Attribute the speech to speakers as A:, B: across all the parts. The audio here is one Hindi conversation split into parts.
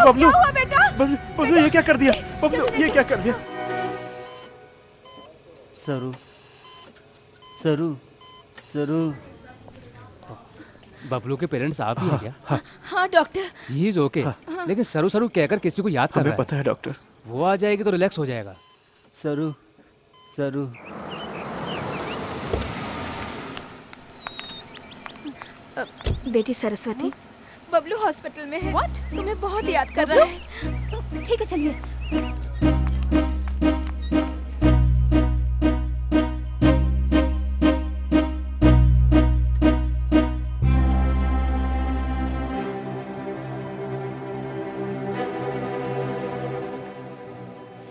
A: बबलू
B: क्या हुआ बेटा?
A: बबलू ये क्या कर दिया? बबलू ये क्या कर दिया?
C: सरू सरू सरू।
D: बबलू के पेरेंट्स आप ही हैं क्या?
B: हाँ डॉक्टर।
D: He is okay. लेकिन सरू सरू कहकर किसी को याद कर रहा
A: हमें
D: है।
A: पता है डॉक्टर।
D: वो आ जाएगी तो रिलैक्स हो जाएगा।
C: सरू सरू।
B: बेटी सरस्वती, बबलू हॉस्पिटल में है। What? तुम्हें बहुत याद कर रहा है। ठीक है चलिए।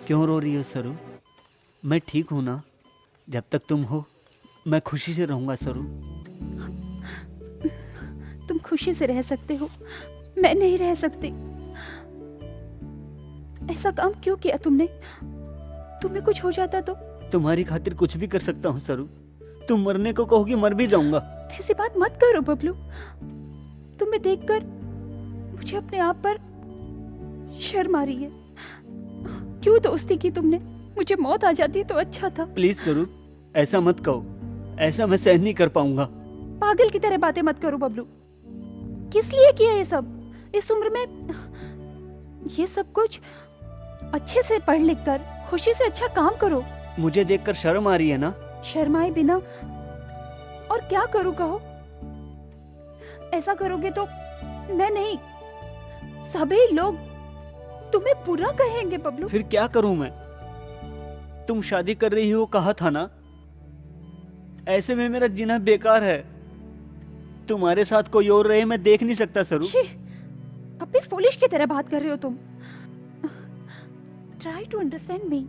C: क्यों रो रही हो सरू? मैं ठीक हूं ना? जब तक तुम हो मैं खुशी से रहूंगा सरू।
E: तुम खुशी से रह सकते हो, मैं नहीं रह सकती। ऐसा काम क्यों किया तुमने? तुम्हें कुछ हो जाता तो?
C: तुम्हारी खातिर कुछ भी कर सकता हूँ सरू। तुम मरने को कहोगी मर भी जाऊंगा।
E: ऐसी बात मत करो बबलू। तुम्हें देखकर मुझे अपने आप पर शर्म आ रही है। क्यों दोस्ती की तुमने? मुझे मौत आ जाती तो अच्छा था।
C: प्लीज सरू ऐसा मत कहो। ऐसा मैं सहन नहीं कर पाऊंगा।
E: पागल की तरह बातें मत करो बबलू। किस लिए किया ये सब? इस उम्र में ये सब कुछ? अच्छे से पढ़ लिख कर खुशी से अच्छा काम करो।
C: मुझे देखकर शर्म आ रही है ना?
E: शर्माए बिना और क्या करूं कहो? ऐसा करोगे तो मैं नहीं, सभी लोग तुम्हें बुरा कहेंगे बबलू।
C: फिर क्या करूं मैं? तुम शादी कर रही हो कहा था ना? ऐसे में मेरा जीना बेकार है। तुम्हारे साथ कोई और रहे मैं देख नहीं सकता सरू।
E: अब भी फूलिश की तरह बात कर रहे हो तुम। Try to understand me.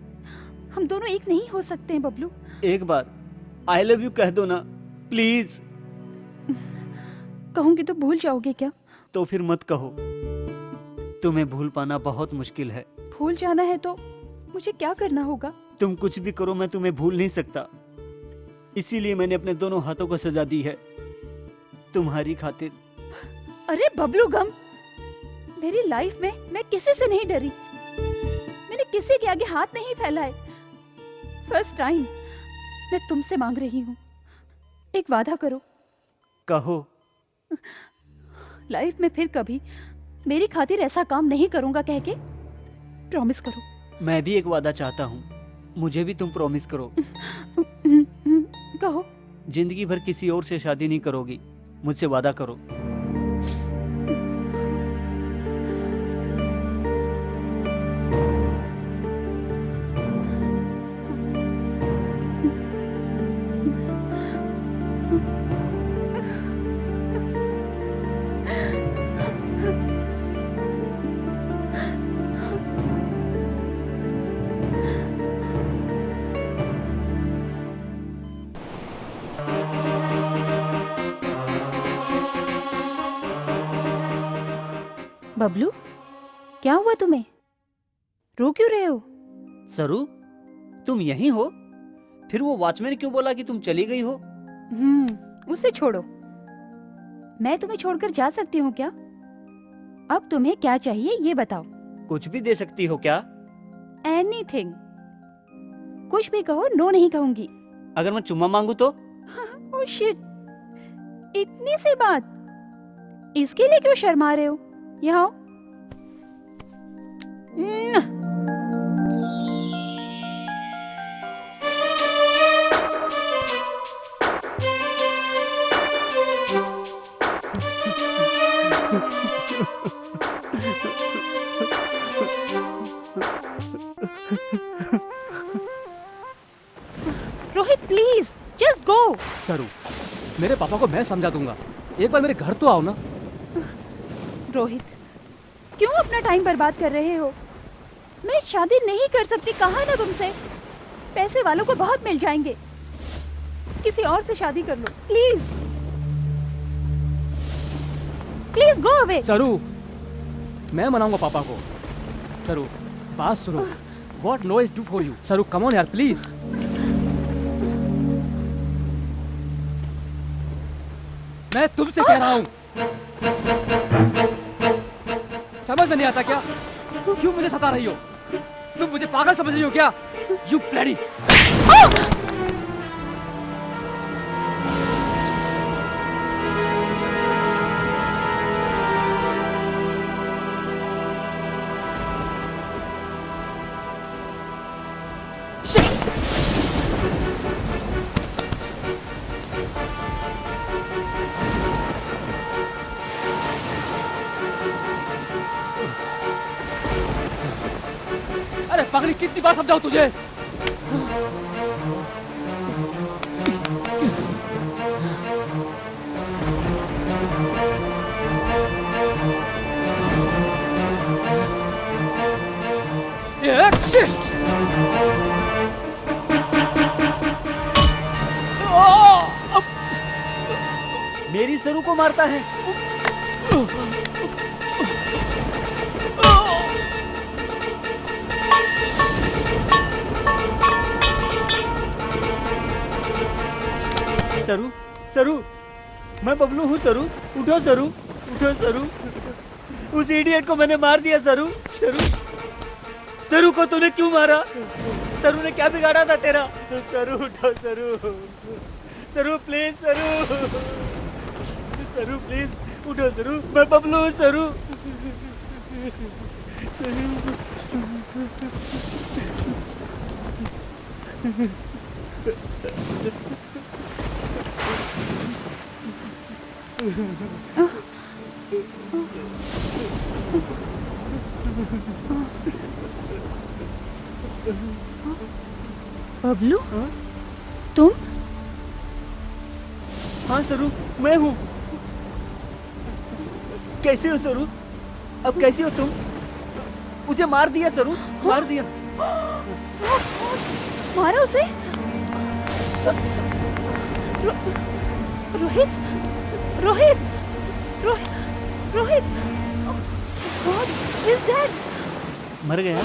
E: हम दोनों एक नहीं हो सकते हैं बबलू।
C: एक बार आई लव यू कह दो ना प्लीज।
E: कहूंगी तो भूल जाओगे क्या?
C: तो फिर मत कहो। तुम्हें भूल पाना बहुत मुश्किल है।
E: भूल जाना है तो मुझे क्या करना होगा?
C: तुम कुछ भी करो मैं तुम्हें भूल नहीं सकता। इसीलिए मैंने अपने दोनों हाथों को सजा दी है तुम्हारी खातिर।
E: अरे बबलू गम, मेरी लाइफ में मैं किसी से नहीं डरी। मैंने किसी के आगे हाथ नहीं फैलाए। फर्स्ट टाइम मैं तुमसे मांग रही हूँ, एक वादा करो।
C: कहो।
E: लाइफ में फिर कभी मेरी खातिर ऐसा काम नहीं करूंगा कह के प्रॉमिस करो।
C: मैं भी एक वादा चाहता हूँ, मुझे भी तुम प्रॉमिस करो।
E: कहो।
C: जिंदगी भर किसी और से शादी नहीं करोगी, मुझसे वादा करो।
E: बबलू क्या हुआ तुम्हें? रो क्यों रहे हो?
C: सरू तुम यहीं हो? फिर वो वॉचमैन क्यों बोला कि तुम चली गई हो?
E: उसे छोड़ो। मैं तुम्हें छोड़कर जा सकती हूँ क्या? अब तुम्हें क्या चाहिए ये बताओ।
C: कुछ भी दे सकती हो क्या?
E: एनीथिंग, कुछ भी कहो, नो नहीं कहूंगी।
C: अगर मैं चुम्मा मांगू तो?
E: ओह शिट, इतनी सी बात, इसके लिए क्यों शर्मा रहे हो? यहाँ आओ। Rohit please just go.
D: सरू मेरे पापा को मैं समझा दूंगा, एक बार मेरे घर तो आओ ना।
E: रोहित क्यों अपना टाइम बर्बाद कर रहे हो? मैं शादी नहीं कर सकती, कहा ना तुमसे। पैसे वालों को बहुत मिल जाएंगे, किसी और से शादी कर लो प्लीज। Please go away.
D: सरू मैं मनाऊंगा पापा को। सरू बात सुनो। What no is do for you? सरू कम ऑन यार प्लीज। मैं तुमसे कह रहा हूं। समझ में नहीं आता क्या? क्यों मुझे सता रही हो? तुम मुझे पागल समझ रही हो क्या? You bloody! अरे पागली, कितनी बार समझाऊं तुझे? Shit!
C: मेरी सरू को मारता है। सरू, सरू, मैं बबलू हूँ सरू। उठो सरू, उठो सरू। उस इडियट को मैंने मार दिया सरू। सरू, सरू को तूने क्यों मारा? सरू ने क्या बिगाड़ा था तेरा? सरू उठो सरू। सरू प्लीज सरू। सरू प्लीज उठो सरू। मैं बबलू हूँ सरू।
E: बबलू, तुम?
C: हाँ सरू, मैं हूँ। कैसे हो सरू? अब कैसे हो तुम? उसे मार दिया सरू, मार दिया।
E: मारा उसे? Rohit, Rohit, Rohit, Rohit, God is dead.
C: मर गया?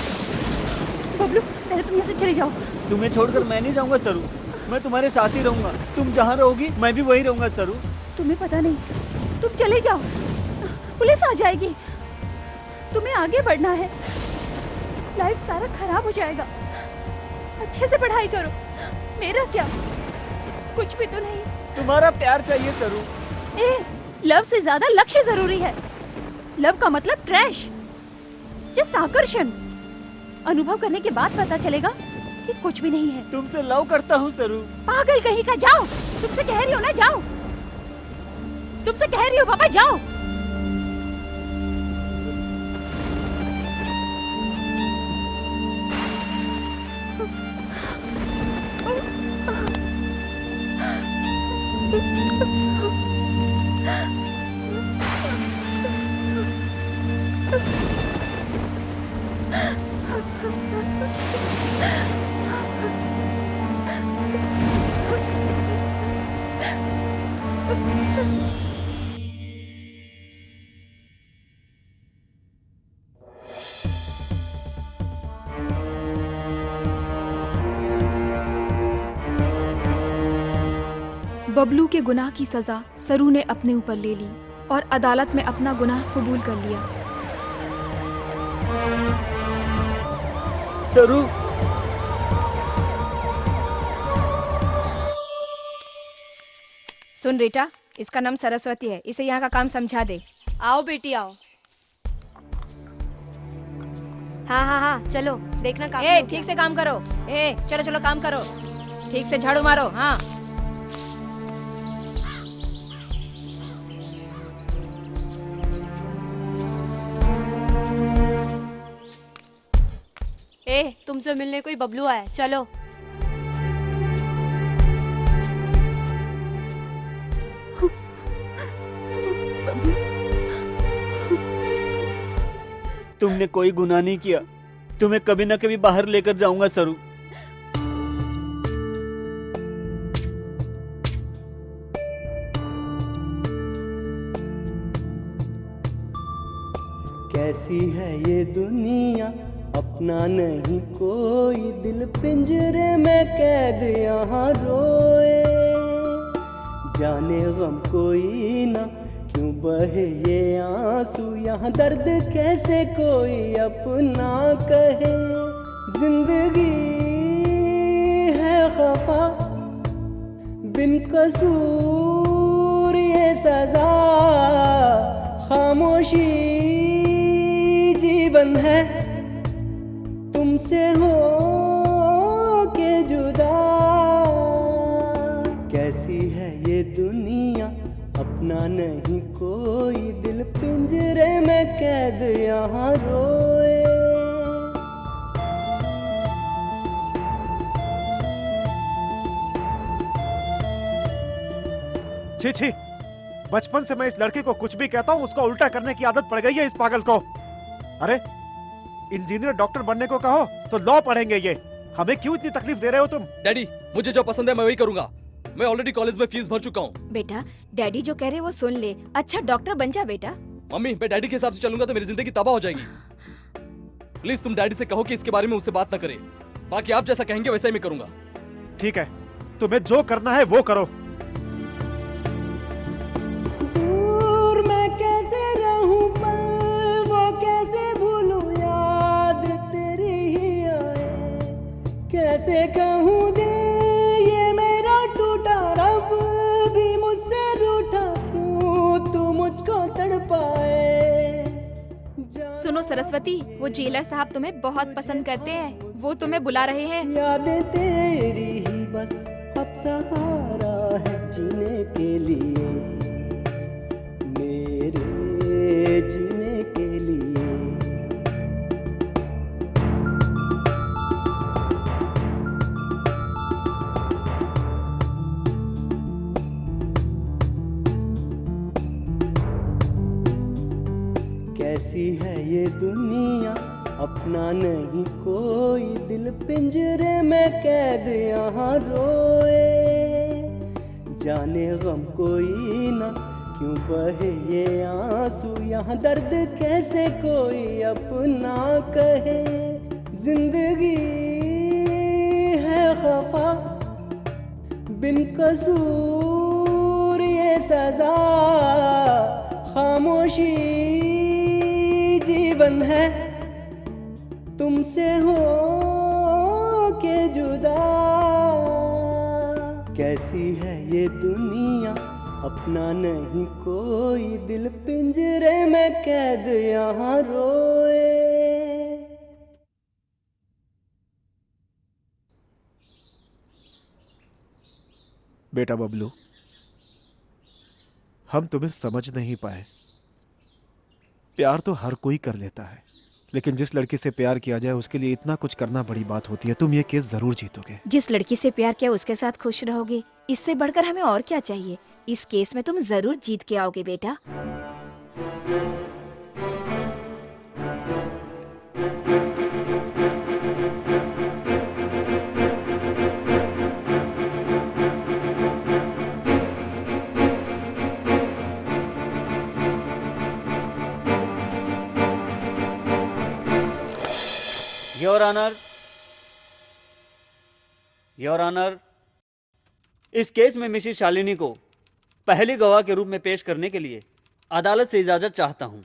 E: बबलू, पहले तुम यहाँ से चले जाओ।
C: तुम्हें छोड़कर मैं नहीं जाऊंगा सरू। मैं तुम्हारे साथ ही रहूंगा। तुम जहाँ रहोगी मैं भी वहीं रहूंगा सरू।
E: तुम्हें पता नहीं, तुम चले जाओ, पुलिस आ जाएगी। तुम्हें आगे बढ़ना है, लाइफ सारा खराब हो जाएगा। अच्छे से पढ़ाई करो। मेरा क्या, कुछ भी तो नहीं।
C: तुम्हारा प्यार चाहिए सरू।
E: लव से ज्यादा लक्ष्य जरूरी है। लव का मतलब ट्रैश, जस्ट आकर्षण। अनुभव करने के बाद पता चलेगा कि कुछ भी नहीं है।
C: तुमसे लव करता हूँ सरू।
E: पागल कहीं का, जाओ। तुमसे कह रही हो ना, जाओ। तुमसे कह रही हो पापा, जाओ।
B: बबलू के गुनाह की सजा सरू ने अपने ऊपर ले ली और अदालत में अपना गुनाह कबूल कर लिया।
C: सरू,
F: सुन रीटा, इसका नाम सरस्वती है। इसे यहाँ का काम समझा दे।
G: आओ बेटी आओ। हाँ हाँ हाँ, चलो देखना काम।
F: ए, ठीक से काम करो। ए, चलो चलो काम करो। ठीक से झाड़ू मारो। हाँ,
G: ए, तुमसे मिलने कोई बबलू आया, चलो।
C: तुमने कोई गुनाह नहीं किया। तुम्हें कभी ना कभी बाहर लेकर जाऊंगा सरू।
H: कैसी है ये दुनिया, अपना नहीं कोई, दिल पिंजरे में कैद यहाँ रोए। जाने गम कोई ना क्यों बहे ये आंसू, यहाँ दर्द कैसे कोई अपना कहे। जिंदगी है खफा बिन कसूर ये सजा, खामोशी जीवन है तुमसे हो के जुदा। कैसी है ये दुनिया, अपना नहीं कोई, दिल पिंजरे में कैद यहाँ रोए।
A: छी छी, बचपन से मैं इस लड़के को कुछ भी कहता हूँ उसको उल्टा करने की आदत पड़ गई है इस पागल को। अरे इंजीनियर डॉक्टर बनने को कहो तो लॉ पढ़ेंगे ये, हमें क्यों इतनी तकलीफ दे रहे हो तुम?
I: डैडी, मुझे जो पसंद है मैं वही करूंगा। मैं ऑलरेडी कॉलेज में फीस भर चुका हूँ।
B: बेटा, डैडी जो कह रहे वो सुन ले। अच्छा डॉक्टर बन जा बेटा।
I: मम्मी, मैं डैडी के हिसाब से चलूंगा तो मेरी जिंदगी तबाह हो जाएगी। प्लीज तुम डैडी से कहो कि इसके बारे में उससे बात न करे। बाकी आप जैसा कहेंगे वैसा ही मैं करूंगा।
A: ठीक है, तुम्हें जो करना है वो करो।
H: दूर मैं कैसे रहूं पल, वो कैसे भूलूं याद तेरी ही आए। कैसे कहूँ दे ये मेरा टूटा, रब भी मुझसे रूठा, क्यों तू मुझको तड़पाए।
J: सुनो सरस्वती, वो जेलर साहब तुम्हें बहुत पसंद करते हैं, वो तुम्हें बुला रहे हैं।
H: यादें तेरी ही बस अब सहारा है जीने के लिए, मेरे जीने के लिए। कैसी है ये दुनिया, अपना नहीं कोई, दिल पिंजरे में कैद यहाँ रोए। जाने गम कोई ना, क्यों बहे ये आंसू, यहाँ दर्द कैसे कोई अपना कहे। जिंदगी है खफा बिन कसूर ये सजा, खामोशी जीवन है तुमसे हो के जुदा। कैसी है ये दुनिया, अपना नहीं कोई, दिल पिंजरे में कैद यहाँ रोए।
A: बेटा बबलू, हम तुम्हें समझ नहीं पाए। प्यार तो हर कोई कर लेता है, लेकिन जिस लड़की से प्यार किया जाए उसके लिए इतना कुछ करना बड़ी बात होती है। तुम ये केस जरूर जीतोगे।
B: जिस लड़की से प्यार किया उसके साथ खुश रहोगे, इससे बढ़कर हमें और क्या चाहिए। इस केस में तुम जरूर जीत के आओगे बेटा।
C: योर ऑनर, इस केस में मिसेस शालिनी को पहली गवाह के रूप में पेश करने के लिए अदालत से इजाजत चाहता हूं।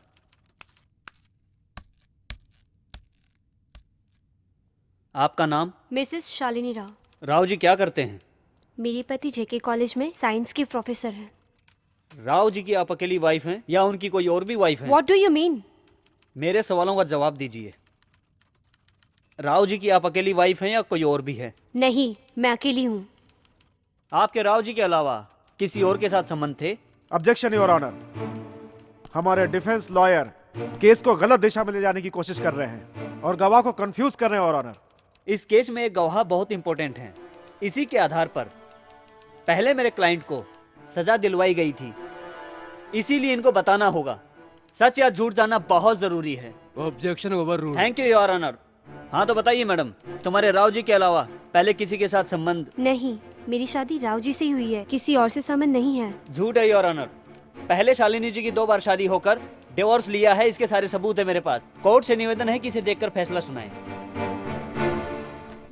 C: आपका नाम?
G: मिसेस शालिनी राव।
C: राव जी क्या करते हैं?
G: मेरे पति जेके कॉलेज में साइंस की प्रोफेसर हैं।
C: राव जी की आप अकेली वाइफ हैं या उनकी कोई और भी वाइफ है?
G: What do you mean?
C: मेरे सवालों का जवाब दीजिए। राव जी की आप अकेली वाइफ हैं या कोई और भी है?
G: नहीं, मैं अकेली हूँ।
C: आपके राव जी के अलावा किसी और के साथ संबंध थे?
A: ऑब्जेक्शन योर ऑनर, हमारे डिफेंस लॉयर केस को गलत दिशा में ले जाने की कोशिश कर रहे हैं और गवाह को कंफ्यूज कर रहे हैं योर ऑनर।
C: इस केस में एक गवाह बहुत इंपॉर्टेंट है। इसी के आधार पर पहले मेरे क्लाइंट को सजा दिलवाई गई थी, इसीलिए इनको बताना होगा। सच या झूठ जानना बहुत जरूरी है।
I: Objection overruled.
C: Thank you your honour. हाँ तो बताइए मैडम, तुम्हारे राव जी के अलावा पहले किसी के साथ संबंध?
G: नहीं, मेरी शादी राव जी से ही हुई है, किसी और से संबंध नहीं है।
C: झूठ है योर ऑनर। पहले शालिनी जी की 2 बार शादी होकर डिवोर्स लिया है, इसके सारे सबूत है मेरे पास। कोर्ट से निवेदन है कि इसे देखकर फैसला सुनाएं।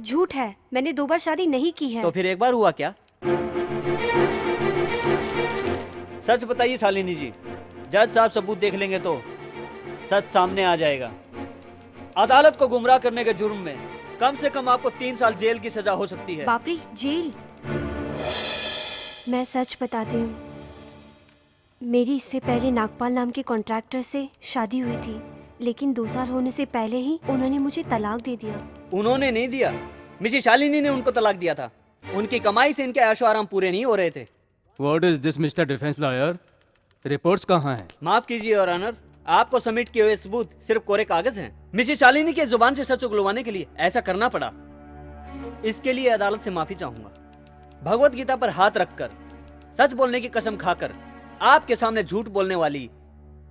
G: झूठ है, मैंने 2 बार शादी नहीं की है।
C: तो फिर एक बार हुआ क्या? सच बताइए शालिनी जी, जज साहब सबूत देख लेंगे तो सच सामने आ जाएगा। अदालत को गुमराह करने के जुर्म में कम से कम आपको 3 साल जेल की सजा हो सकती है।
G: बाप रे, जेल? मैं सच बताती हूँ, मेरी इससे पहले नागपाल नाम के कॉन्ट्रैक्टर से शादी हुई थी, लेकिन 2 साल होने से पहले ही उन्होंने मुझे तलाक दे दिया।
C: उन्होंने नहीं दिया, मिसेस शालिनी ने उनको तलाक दिया था। उनकी कमाई से इनके ऐशो आराम पूरे नहीं हो रहे थे।
D: What is this, Mr. Defense Lawyer? Reports कहाँ हैं?
C: माफ कीजिए योर ऑनर, आपको सबमिट किए हुए सबूत सिर्फ कोरे कागज हैं। मिसेस शालिनी के जुबान से सच उगलवाने के लिए ऐसा करना पड़ा। इसके लिए अदालत से माफी चाहूंगा। भगवत गीता पर हाथ रखकर, सच बोलने की कसम खाकर आपके सामने झूठ बोलने वाली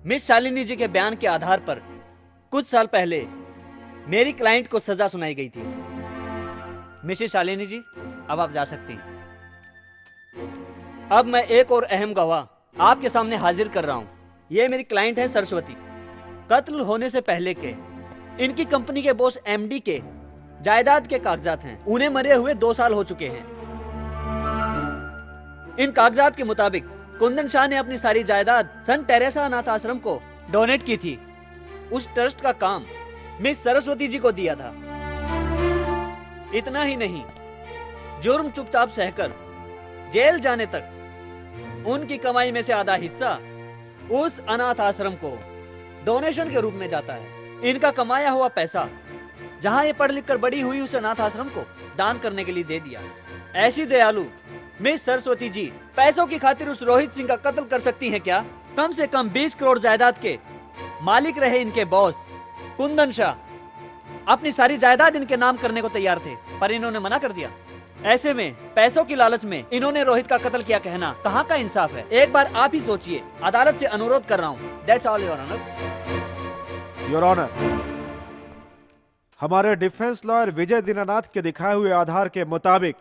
C: मिस शालिनी जी के बयान के आधार पर कुछ साल पहले मेरी क्लाइंट को सजा सुनाई गई थी। मिसेस शालिनी जी, अब आप जा सकती हैं। अब मैं एक और अहम गवाह आपके सामने हाजिर कर रहा हूं। ये मेरी क्लाइंट है सरस्वती। कत्ल होने से पहले के इनकी कंपनी के बॉस एमडी के जायदाद के कागजात हैं। उन्हें मरे हुए 2 साल हो चुके हैं। इन कागजात के मुताबिक कुंदन शाह ने अपनी सारी जायदाद सन टेरेसा अनाथ आश्रम को डोनेट की थी। उस ट्रस्ट का काम मिस सरस्वती जी को दिया था। इतना ही नहीं, जुर्म चुपचाप सहकर जेल जाने तक उनकी कमाई में से आधा हिस्सा उस अनाथ आश्रम को डोनेशन के रूप में जाता है। इनका कमाया हुआ पैसा जहां ये पढ़ लिख कर बड़ी हुई उस अनाथ आश्रम को दान करने के लिए दे दिया। ऐसी दयालु मिस सरस्वती जी पैसों की खातिर उस रोहित सिंह का कत्ल कर सकती हैं क्या? कम से कम 20 करोड़ जायदाद के मालिक रहे इनके बॉस कुंदन शाह अपनी सारी जायदाद इनके नाम करने को तैयार थे, पर इन्होंने मना कर दिया। ऐसे में पैसों की लालच में इन्होंने रोहित का कत्ल किया कहना कहाँ का इंसाफ है? एक बार आप ही सोचिए। अदालत से अनुरोध कर रहा हूँ। That's all your honour.
A: Your honour, हमारे डिफेंस लॉयर विजय दीनानाथ के दिखाए हुए आधार के मुताबिक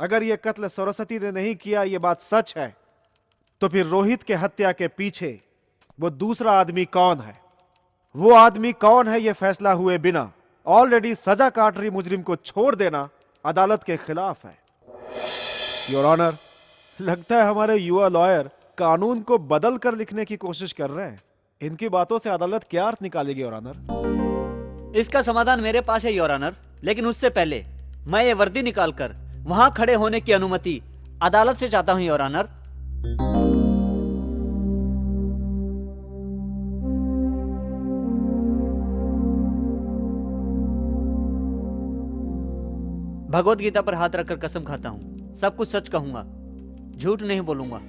A: अगर यह कत्ल सरस्वती ने नहीं किया, यह बात सच है, तो फिर रोहित के हत्या के पीछे वो दूसरा आदमी कौन है? वो आदमी कौन है, यह फैसला हुए बिना ऑलरेडी सजा काट रही मुजरिम को छोड़ देना अदालत के खिलाफ है। योर ऑनर, लगता है हमारे युवा लॉयर कानून को बदल कर लिखने की कोशिश कर रहे हैं। इनकी बातों से अदालत क्या अर्थ निकालेगी योर ऑनर?
C: इसका समाधान मेरे पास है योर ऑनर, लेकिन उससे पहले मैं ये वर्दी निकालकर वहां खड़े होने की अनुमति अदालत से चाहता हूं योर ऑनर। भगवत गीता पर हाथ रखकर कसम खाता हूं, सब कुछ सच कहूंगा, झूठ नहीं बोलूंगा।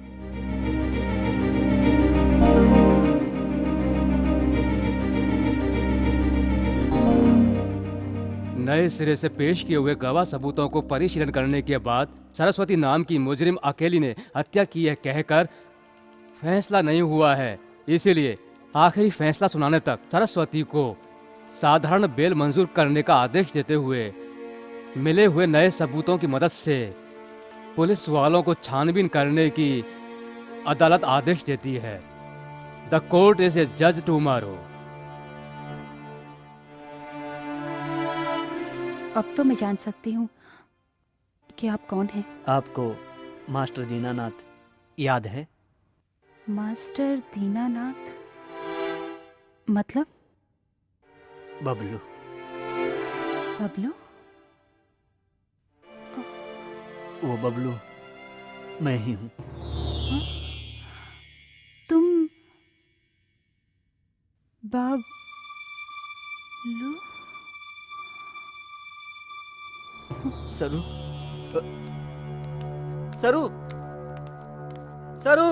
D: नए सिरे से पेश किए हुए गवाह सबूतों को परिशीलन करने के बाद सरस्वती नाम की मुजरिम अकेली ने हत्या की है कहकर फैसला नहीं हुआ है। इसीलिए आखिरी फैसला सुनाने तक सरस्वती को साधारण बेल मंजूर करने का आदेश देते हुए मिले हुए नए सबूतों की मदद से पुलिस वालों को छानबीन करने की अदालत आदेश देती है। द कोर्ट इज ए जज टुमारो।
E: अब तो मैं जान सकती हूँ कि आप कौन हैं।
C: आपको मास्टर दीनानाथ याद है?
E: मास्टर दीनानाथ मतलब?
C: बबलू।
E: बबलू?
C: वो बबलू मैं ही हूँ।
E: तुम बबलू?
C: सरू, सरू, सरू।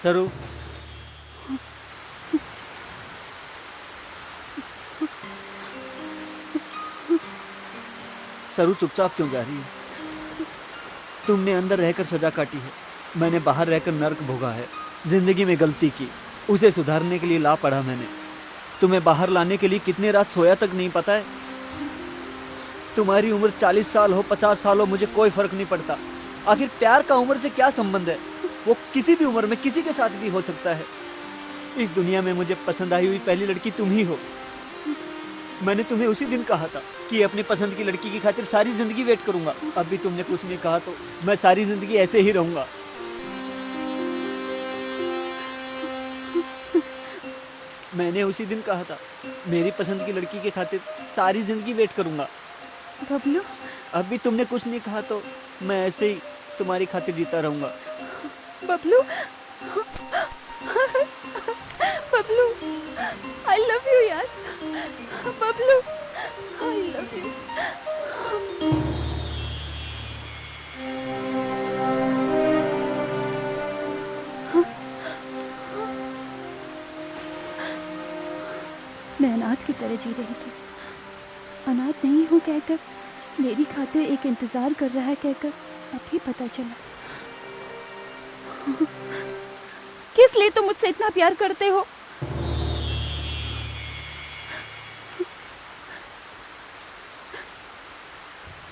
C: सरू, सरू चुपचाप क्यों जा रही है? तुमने अंदर रहकर सजा काटी है, मैंने बाहर रहकर नर्क भोगा है। जिंदगी में गलती की, उसे सुधारने के लिए ला पड़ा मैंने। तुम्हें बाहर लाने के लिए कितनी रात सोया तक नहीं पता है। तुम्हारी उम्र 40 साल हो 50 साल हो मुझे कोई फर्क नहीं पड़ता। आखिर प्यार का उम्र से क्या संबंध है? वो किसी भी उम्र में किसी के साथ भी हो सकता है। इस दुनिया में मुझे पसंद आई हुई पहली लड़की तुम ही हो। मैंने तुम्हें उसी दिन कहा था कि अपनी पसंद की लड़की की खातिर सारी जिंदगी वेट करूंगा। अब भी तुमने कुछ नहीं कहा तो मैं सारी जिंदगी ऐसे ही रहूंगा। मैंने उसी दिन कहा था मेरी पसंद की लड़की की खातिर सारी जिंदगी वेट करूंगा।
E: बबलू,
C: अब भी तुमने कुछ नहीं कहा तो मैं ऐसे ही तुम्हारी खातिर जीता रहूंगा।
E: Bablu, Bablu, I love you यार। Bablu, I love you. मैं अनाथ की तरह जी रही थी। अनाथ नहीं हूँ कहकर, मेरी खातिर एक इंतजार कर रहा है कहकर अभी पता चला। किस लिए तुम मुझसे इतना प्यार करते हो?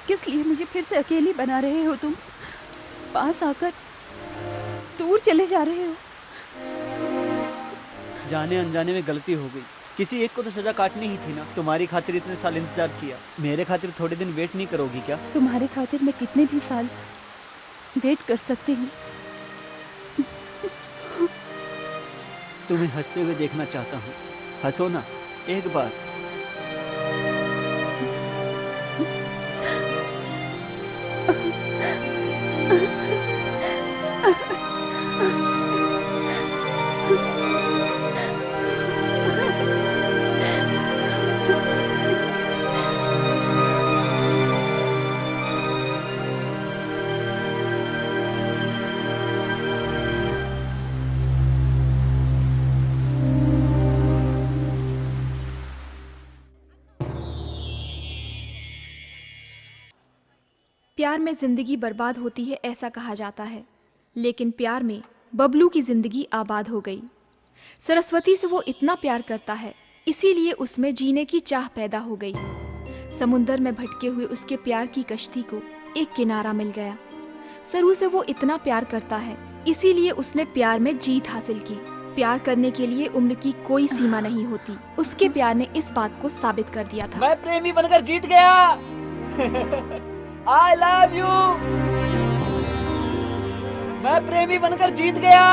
E: किस लिए मुझे फिर से अकेली बना रहे हो तुम? पास आकर दूर चले जा रहे हो।
C: जाने अनजाने में गलती हो गई। किसी एक को तो सजा काटनी ही थी ना। तुम्हारी खातिर इतने साल इंतजार किया, मेरे खातिर थोड़े दिन वेट नहीं करोगी क्या?
E: तुम्हारे खातिर मैं कितने भी साल वेट कर सकती हूँ।
C: तुम्हें हंसते हुए देखना चाहता हूँ। हंसो ना एक बार।
J: प्यार में जिंदगी बर्बाद होती है ऐसा कहा जाता है, लेकिन प्यार में बबलू की जिंदगी आबाद हो गई। सरस्वती से वो इतना प्यार करता है, इसीलिए उसमें जीने की चाह पैदा हो गई। समुंदर में भटके हुए उसके प्यार की कश्ती को एक किनारा मिल गया। सरू से वो इतना प्यार करता है, इसीलिए उसने प्यार में जीत हासिल की। प्यार करने के लिए उम्र की कोई सीमा नहीं होती। उसके प्यार ने इस बात को साबित कर दिया था।
C: मैं प्रेमी बनकर जीत गया। I love you। मैं प्रेमी बनकर जीत गया।